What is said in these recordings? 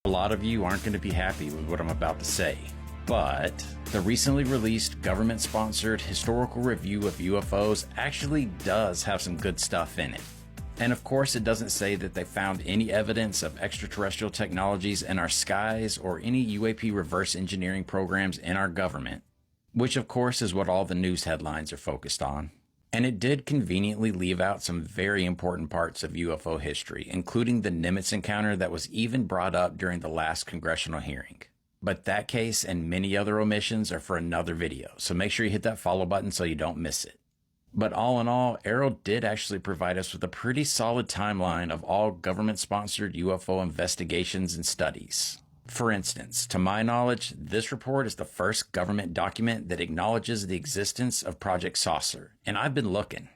A lot of you aren't going to be happy with what I'm about to say, but the recently released government-sponsored Historical Review of UFOs actually does have some good stuff in it. And of course, it doesn't say that they found any evidence of extraterrestrial technologies in our skies or any UAP reverse engineering programs in our government, which of course is what all the news headlines are focused on. And it did conveniently leave out some very important parts of UFO history, including the Nimitz encounter that was even brought up during the last congressional hearing. But that case and many other omissions are for another video, so make sure you hit that follow button so you don't miss it. But all in all, AARO did actually provide us with a pretty solid timeline of all government-sponsored UFO investigations and studies. For instance, to my knowledge, this report is the first government document that acknowledges the existence of Project Saucer, and I've been looking.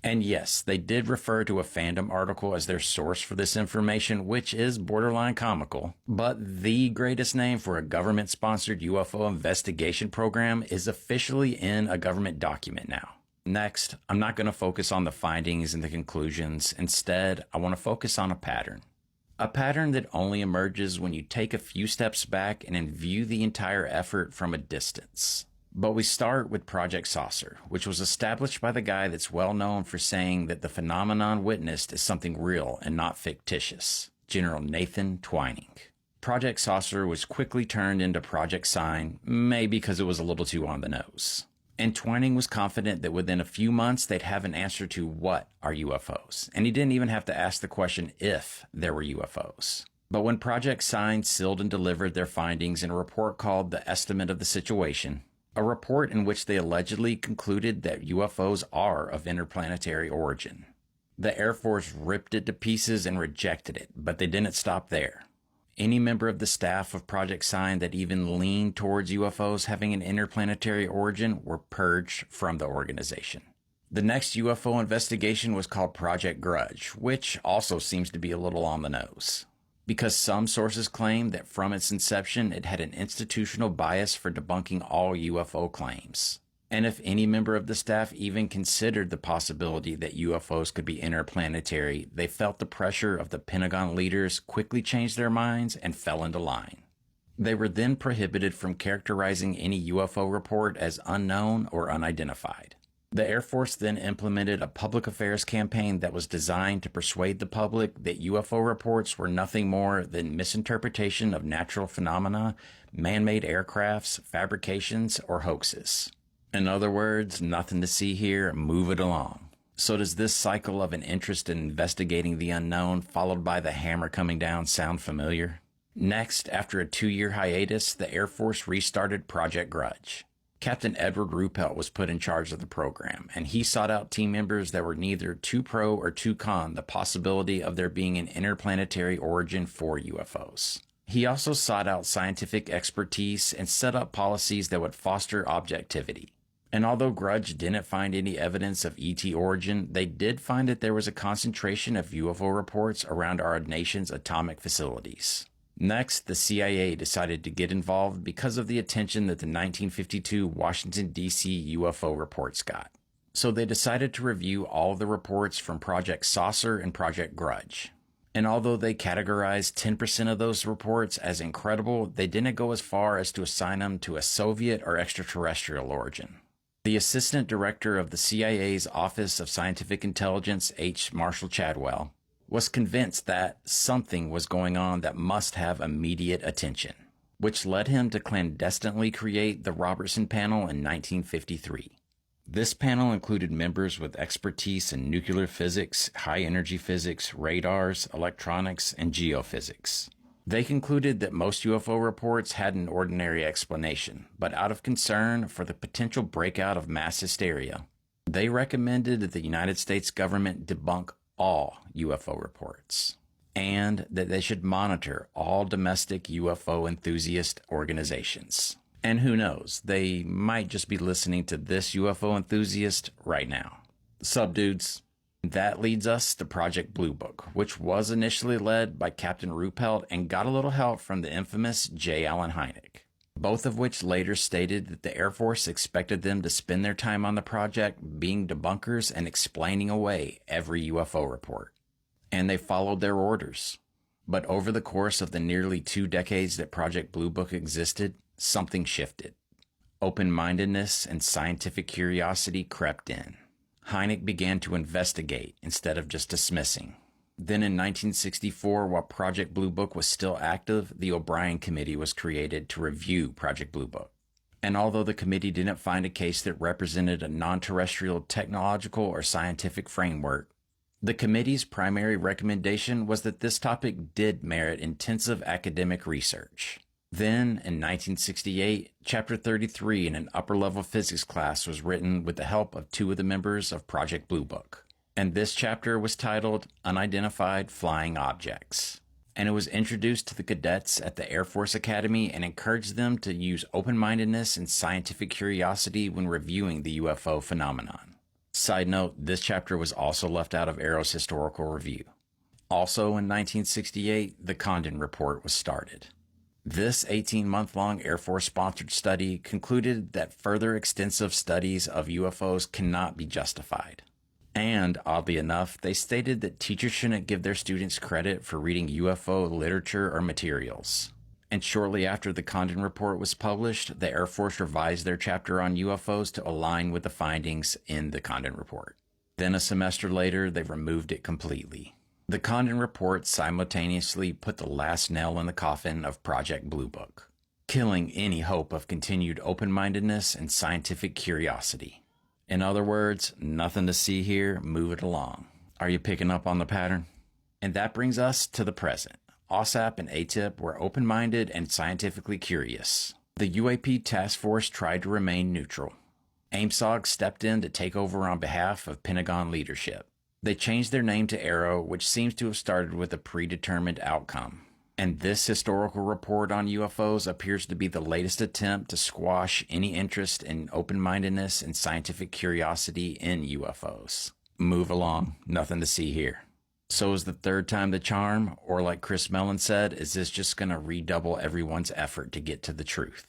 And yes, they did refer to a fandom article as their source for this information, which is borderline comical, but the greatest name for a government-sponsored UFO investigation program is officially in a government document now. Next, I'm not going to focus on the findings and the conclusions. Instead, I want to focus on a pattern. A pattern that only emerges when you take a few steps back and view the entire effort from a distance. But we start with Project Saucer, which was established by the guy that's well known for saying that the phenomenon witnessed is something real and not fictitious, General Nathan Twining. Project Saucer was quickly turned into Project Sign, maybe because it was a little too on the nose. And Twining was confident that within a few months they'd have an answer to what are UFOs, and he didn't even have to ask the question if there were UFOs. But when Project Sign sealed and delivered their findings in a report called The Estimate of the Situation, a report in which they allegedly concluded that UFOs are of interplanetary origin, the Air Force ripped it to pieces and rejected it, but they didn't stop there. Any member of the staff of Project Sign that even leaned towards UFOs having an interplanetary origin were purged from the organization. The next UFO investigation was called Project Grudge, which also seems to be a little on the nose, because some sources claim that from its inception it had an institutional bias for debunking all UFO claims. And if any member of the staff even considered the possibility that UFOs could be interplanetary, they felt the pressure of the Pentagon leaders quickly changed their minds and fell into line. They were then prohibited from characterizing any UFO report as unknown or unidentified. The Air Force then implemented a public affairs campaign that was designed to persuade the public that UFO reports were nothing more than misinterpretation of natural phenomena, man-made aircrafts, fabrications, or hoaxes. In other words, nothing to see here, move it along. So does this cycle of an interest in investigating the unknown followed by the hammer coming down sound familiar? Next, after a 2-year hiatus, the Air Force restarted Project Grudge. Captain Edward Ruppelt was put in charge of the program, and he sought out team members that were neither too pro or too con the possibility of there being an interplanetary origin for UFOs. He also sought out scientific expertise and set up policies that would foster objectivity. And although Grudge didn't find any evidence of ET origin, they did find that there was a concentration of UFO reports around our nation's atomic facilities. Next, the CIA decided to get involved because of the attention that the 1952 Washington, D.C. UFO reports got. So they decided to review all the reports from Project Saucer and Project Grudge. And although they categorized 10% of those reports as incredible, they didn't go as far as to assign them to a Soviet or extraterrestrial origin. The assistant director of the CIA's Office of Scientific Intelligence, H. Marshall Chadwell, was convinced that something was going on that must have immediate attention, which led him to clandestinely create the Robertson Panel in 1953. This panel included members with expertise in nuclear physics, high-energy physics, radars, electronics, and geophysics. They concluded that most UFO reports had an ordinary explanation, but out of concern for the potential breakout of mass hysteria, they recommended that the United States government debunk all UFO reports, and that they should monitor all domestic UFO enthusiast organizations. And who knows, they might just be listening to this UFO enthusiast right now. Subdudes. That leads us to Project Blue Book, which was initially led by Captain Ruppelt and got a little help from the infamous J. Allen Hynek, both of which later stated that the Air Force expected them to spend their time on the project being debunkers and explaining away every UFO report. And they followed their orders. But over the course of the nearly 2 decades that Project Blue Book existed, something shifted. Open-mindedness and scientific curiosity crept in. Hynek began to investigate instead of just dismissing. Then in 1964, while Project Blue Book was still active, the O'Brien Committee was created to review Project Blue Book. And although the committee didn't find a case that represented a non-terrestrial technological or scientific framework, the committee's primary recommendation was that this topic did merit intensive academic research. Then, in 1968, Chapter 33 in an upper-level physics class was written with the help of 2 of the members of Project Blue Book. And this chapter was titled Unidentified Flying Objects. And it was introduced to the cadets at the Air Force Academy and encouraged them to use open-mindedness and scientific curiosity when reviewing the UFO phenomenon. Side note, this chapter was also left out of AARO'S Historical Review. Also in 1968, the Condon Report was started. This 18-month-long Air Force-sponsored study concluded that further extensive studies of UFOs cannot be justified. And, oddly enough, they stated that teachers shouldn't give their students credit for reading UFO literature or materials. And shortly after the Condon Report was published, the Air Force revised their chapter on UFOs to align with the findings in the Condon Report. Then a semester later, they removed it completely. The Condon Report simultaneously put the last nail in the coffin of Project Blue Book, killing any hope of continued open-mindedness and scientific curiosity. In other words, nothing to see here, move it along. Are you picking up on the pattern? And that brings us to the present. OSAP and ATIP were open-minded and scientifically curious. The UAP task force tried to remain neutral. AIMSOG stepped in to take over on behalf of Pentagon leadership. They changed their name to AARO, which seems to have started with a predetermined outcome. And this historical report on UFOs appears to be the latest attempt to squash any interest in open-mindedness and scientific curiosity in UFOs. Move along, nothing to see here. So is the third time the charm, or like Chris Mellon said, is this just going to redouble everyone's effort to get to the truth?